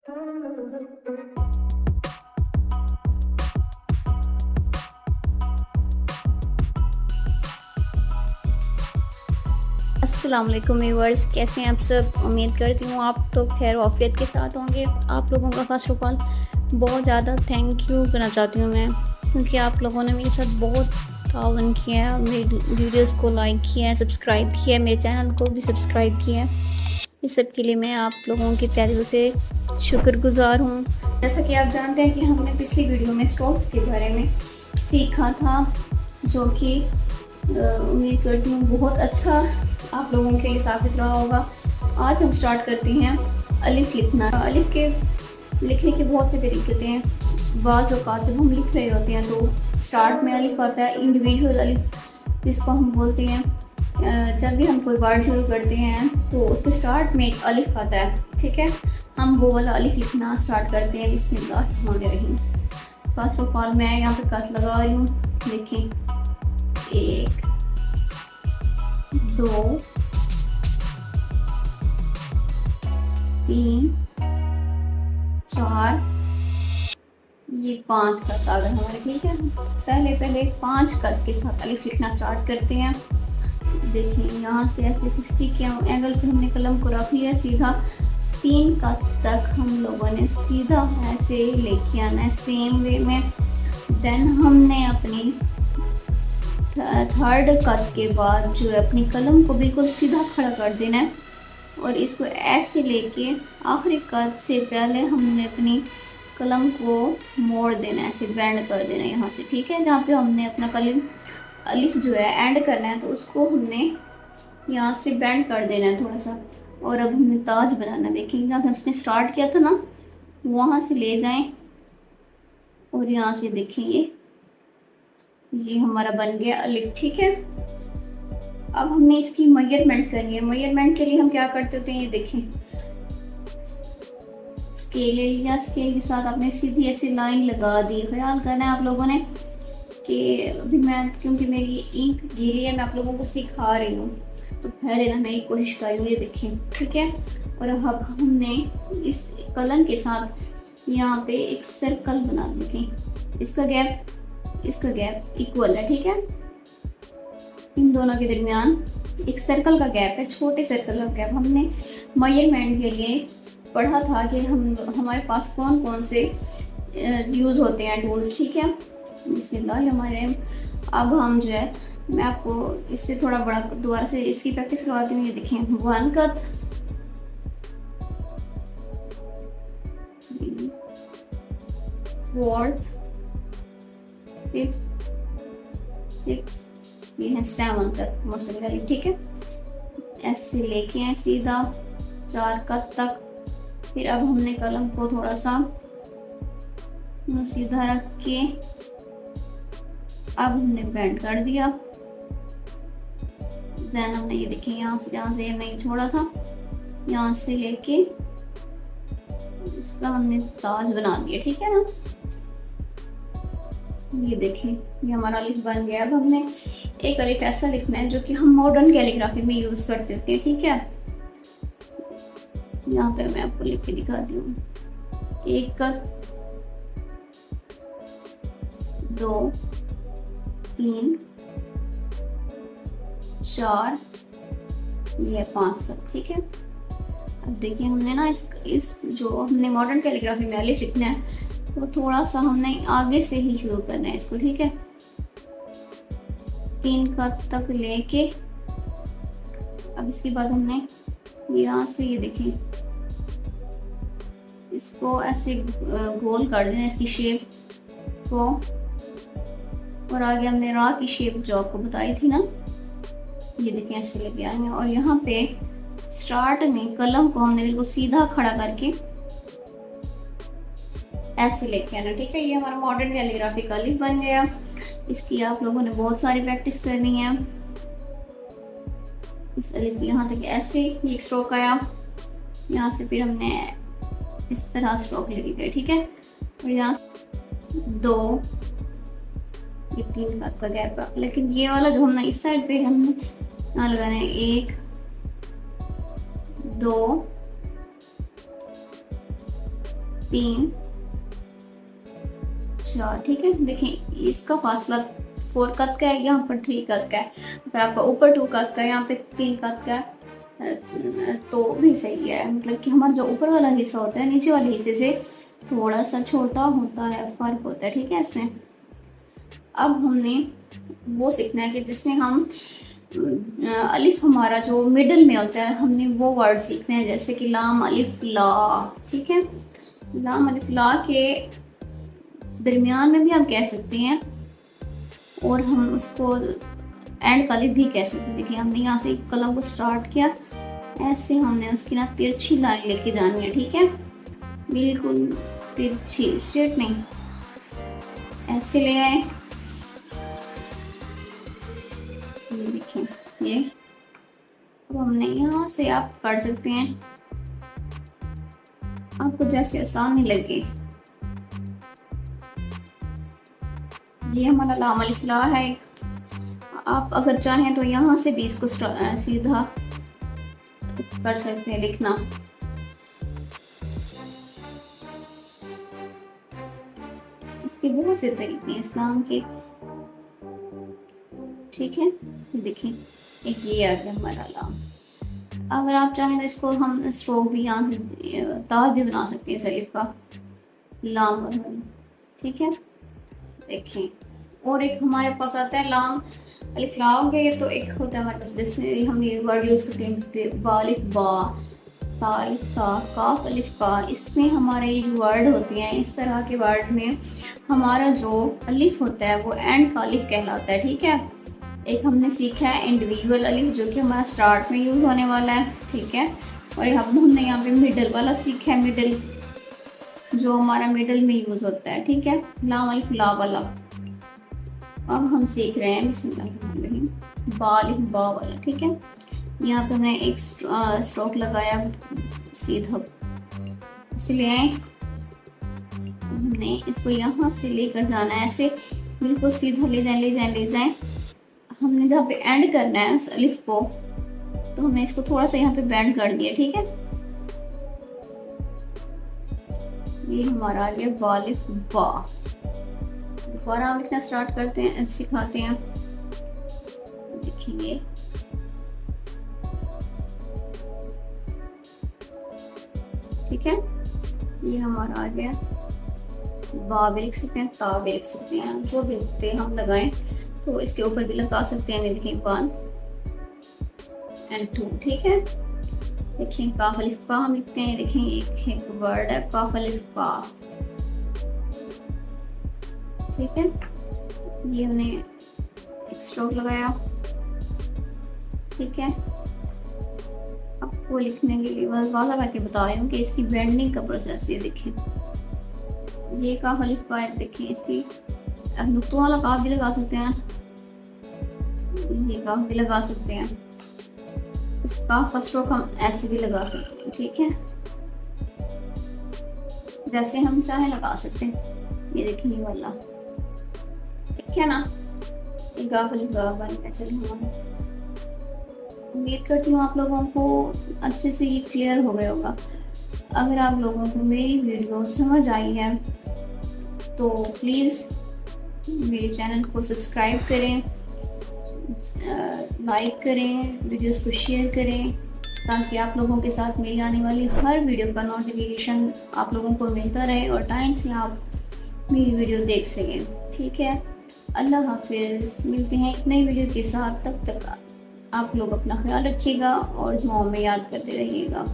अस्सलाम वालेकुम व्यूअर्स, कैसे हैं आप सब। उम्मीद करती हूँ आप लोग खैर ऑफियत के साथ होंगे। आप लोगों का फर्स्ट ऑफ ऑल बहुत ज़्यादा थैंक यू करना चाहती हूँ मैं, क्योंकि आप लोगों ने मेरे साथ बहुत तावन किया है, मेरी वीडियोस को लाइक किया है, सब्सक्राइब किया है, मेरे चैनल को भी सब्सक्राइब किया है। इस सब के लिए मैं आप लोगों की तहे दिल से शुक्रगुजार हूँ। जैसा कि आप जानते हैं कि हमने पिछली वीडियो में स्टॉक्स के बारे में सीखा था, जो कि उम्मीद करती हूँ बहुत अच्छा आप लोगों के लिए साबित रहा होगा। आज हम स्टार्ट करते हैं अलिफ लिखना। अलिफ के लिखने के बहुत से तरीके होते हैं। बाज़ औक़ात जब हम लिख रहे होते हैं तो स्टार्ट में अलिफ आता है, इंडिविजुअल अलिफ जिसको हम बोलते हैं। जब भी हम कोई वर्ड शुरू करते हैं तो उसके स्टार्ट में एक अलिफ आता है, ठीक है। हम वो वाला अलिफ लिखना स्टार्ट करते हैं। बिस्मिल्लाहिर्रहमानिर्रहीम। फर्स्ट ऑफ ऑल मैं यहाँ पे कट लगा रही हूँ। देखें, 1 2 3 4 ये 5 कट आ गए हमारे, ठीक है। पहले 5 कट के साथ अलिफ लिखना स्टार्ट करते हैं। देखिए यहाँ से ऐसे 60 के एंगल पे हमने कलम को रख लिया सीधा। 3 कट तक हम लोगों ने सीधा ऐसे लेके आना है सेम वे में। देन हमने अपनी थर्ड कट के बाद जो है अपनी कलम को बिल्कुल सीधा खड़ा कर देना है और इसको ऐसे लेके आखिरी कट से पहले हमने अपनी कलम को मोड़ देना है, ऐसे बेंड कर देना है यहाँ से, ठीक है। जहाँ पे हमने अपना कलम अलिफ जो है एंड करना है तो उसको हमने यहाँ से बेंड कर देना है थोड़ा सा। और अब हमने ताज बनाना। देखिए जहाँ से हमने स्टार्ट किया था ना, वहाँ से ले जाएं और यहाँ से देखेंगे ये हमारा बन गया अलिफ, ठीक है। अब हमने इसकी मेजरमेंट करनी है। मेजरमेंट के लिए हम क्या करते होते हैं, ये देखें, स्केल ले लिया, स्केल के साथ आपने सीधी ऐसी लाइन लगा दी। ख्याल करना है आप लोगों ने कि अभी मैं, क्योंकि मेरी इंक गीली है, मैं आप लोगों को सिखा रही हूँ तो पहले रहने की कोशिश कर रही हूँ। ये देखें, ठीक है। और अब हमने इस कलम के साथ यहाँ पे एक सर्कल बना देखें। इसका गैप इक्वल है, ठीक है। इन दोनों के दरमियान एक सर्कल का गैप है, छोटे सर्कल का गैप। हमने मेजरमेंट के लिए पढ़ा था कि हमारे पास कौन कौन से यूज़ होते हैं टूल्स, ठीक है। बिस्मिल्लाहिर्रहमानिर्रहीम। अब हम जो है, मैं आपको इससे थोड़ा बड़ा दोबारा से इसकी प्रैक्टिस करवाती हूँ। ये देखें, 1 कट, 4th 5th 6th, ये है 7 तक मुश्तमिल अलिफ, ठीक है। ऐसे लेके आए सीधा 4 कट तक। फिर अब हमने कलम को थोड़ा सा सीधा रख के अब हमने बेंड कर दिया। देन हमने ये देखें यहाँ से, जहाँ से हमने छोड़ा था, यहाँ से लेके इसका हमने ताज बना दिया, ठीक है ना। ये देखें, ये हमारा अलिफ बन गया। अब हमने एक अलिफ ऐसा लिखना है जो कि हम मॉडर्न कैलीग्राफी में यूज करते होते हैं, ठीक है। यहाँ पे मैं आपको लिख के दिखाती हूँ। 1 2 3 4 ये 5 तक, ठीक है। अब देखिए हमने ना इस जो हमने मॉडर्न कैलीग्राफी में अलिफ लिखना है तो थोड़ा सा हमने आगे से ही शुरू करना है इसको, ठीक है। 3 कट तक लेके अब इसके बाद हमने यहाँ से ये देखें इसको ऐसे गोल कर देना, इसकी शेप को। और आगे हमने रा की शेप जो आपको बताई थी ना, ये देखें ऐसे लेके आए हैं। और यहाँ पे स्टार्ट में कलम को हमने बिल्कुल सीधा खड़ा करके ऐसे लेके आना, ठीक है। ये हमारा मॉडर्न कैलीग्राफी का अलिफ बन गया। इसकी आप लोगों ने बहुत सारी प्रैक्टिस करनी है। इस अलिफ यहाँ तक ऐसे ये एक स्ट्रोक आया, यहाँ से फिर हमने इस तरह स्ट्रोक लेके गए, ठीक है। और यहाँ 2 ये 3 का गैप है, लेकिन ये वाला जो हमने इस साइड पे हमने यहाँ लगाना है 1 2 3 4, ठीक है। देखिए इसका फासला 4 कत का है, यहाँ पर 3 कत का है। अगर आपका ऊपर 2 कत का है, यहाँ पे 3 कत का है तो भी सही है। मतलब कि हमारा जो ऊपर वाला हिस्सा होता है नीचे वाले हिस्से से थोड़ा सा छोटा होता है, फर्क होता है, ठीक है इसमें। अब हमने वो सीखना है कि जिसमें हम अलिफ हमारा जो मिडल में होता है, हमने वो वर्ड सीखने हैं, जैसे कि लाम अलिफ ला, ठीक है। लाम अलिफ ला के दरमियान में भी हम कह सकते हैं और हम उसको एंड अलिफ भी कह सकते हैं। देखिए हमने यहाँ से कलम को स्टार्ट किया, ऐसे हमने उसकी ना तिरछी लाइन लेके जानी है, ठीक है। बिल्कुल तिरछी, स्ट्रेट नहीं, ऐसे ले आए। देखिए ये तो हमने यहाँ से आप कर सकते हैं, आपको जैसे आसानी लगे। ये हमारा लाम अलिफ ला है। आप अगर चाहें तो यहाँ से भी इसको सीधा कर सकते हैं लिखना। इसके बहुत से तरीके हैं इस्लाम के, ठीक है। देखिए एक ये आ गया हमारा लाम। अगर आप चाहें तो इसको हम स्ट्रोक भी यहाँ से ताज भी बना सकते हैं इस अलिफ का, लाम, ठीक है। देखिए और एक हमारे पास आता है लाम अलिफ ला हो गया। तो एक होता है हमारे पास, जैसे हम ये वर्ड यूज़ करते हैं बालिफ बा, तालिफ ता, काफ अलिफ का। इसमें हमारे ये जो वर्ड होते हैं, इस तरह के वर्ड में हमारा जो अलिफ होता है वो एंड का अलिफ कहलाता है, ठीक है। एक हमने सीखा है इंडिविजुअल अलिफ, जो कि हमारा स्टार्ट में यूज़ होने वाला है, ठीक है। और हमने यहाँ पे मिडल वाला सीखा है, मिडल जो हमारा मिडल में यूज़ होता है, ठीक है, लाम अलिफ ला वाला। अब हम सीख रहे हैं बिस्मिल्लाहिर्रहमानिर्रहीम बा अलिफ बा वाला, ठीक है। यहाँ पे हमने एक स्ट्रोक लगाया सीधा, इसलिए हमने इसको यहाँ से लेकर जाना है, ऐसे बिल्कुल सीधा ले जाएं, ले जाएं, ले जाएं। हमने जहाँ पे एंड करना है उस अलिफ को, तो हमने इसको थोड़ा सा यहाँ पे बैंड कर दिया, ठीक है। ये हमारा आ गया बा अलिफ बा। दोबारा हम लिखना स्टार्ट करते हैं, सिखाते हैं। देखिए ठीक है, ये हमारा आ गया। बा भी लिख सकते हैं, ता भी लिख सकते हैं, जो भी लिखते हम लगाएं तो इसके ऊपर भी लगा सकते हैं। देखिए 1 and 2, ठीक है। देखिए काफ अलिफ का हम लिखते हैं। देखिए एक वर्ड है काफ अलिफ का, ठीक है। ये हमने एक स्ट्रोक लगाया, ठीक है। आपको लिखने के लिए वाला करके बता रही हूँ कि इसकी बेंडिंग का प्रोसेस। ये देखिए ये काफ अलिफ का है। देखिए इसकी नुक्तों वाला काफ भी लगा सकते हैं, ये काफ भी लगा सकते हैं। इस काफ का स्ट्रोक हम ऐसे भी लगा सकते हैं, ठीक है, जैसे हम चाहे लगा सकते हैं। ये देखिए ये वाला, ठीक है ना, ये काफ अलिफ का बन गया। चलिए उम्मीद करती हूँ आप लोगों को अच्छे से ये क्लियर हो गया होगा। अगर आप लोगों को मेरी वीडियो समझ आई है तो प्लीज़ मेरे चैनल को सब्सक्राइब करें, लाइक करें, वीडियोस को शेयर करें, ताकि आप लोगों के साथ मेरी आने वाली हर वीडियो का नोटिफिकेशन आप लोगों को मिलता रहे और टाइम से आप मेरी वीडियो देख सकें, ठीक है। अल्लाह हाफिज़, मिलते हैं एक नई वीडियो के साथ। तब तक आप लोग अपना ख्याल रखिएगा और दुआओं में याद करते रहिएगा।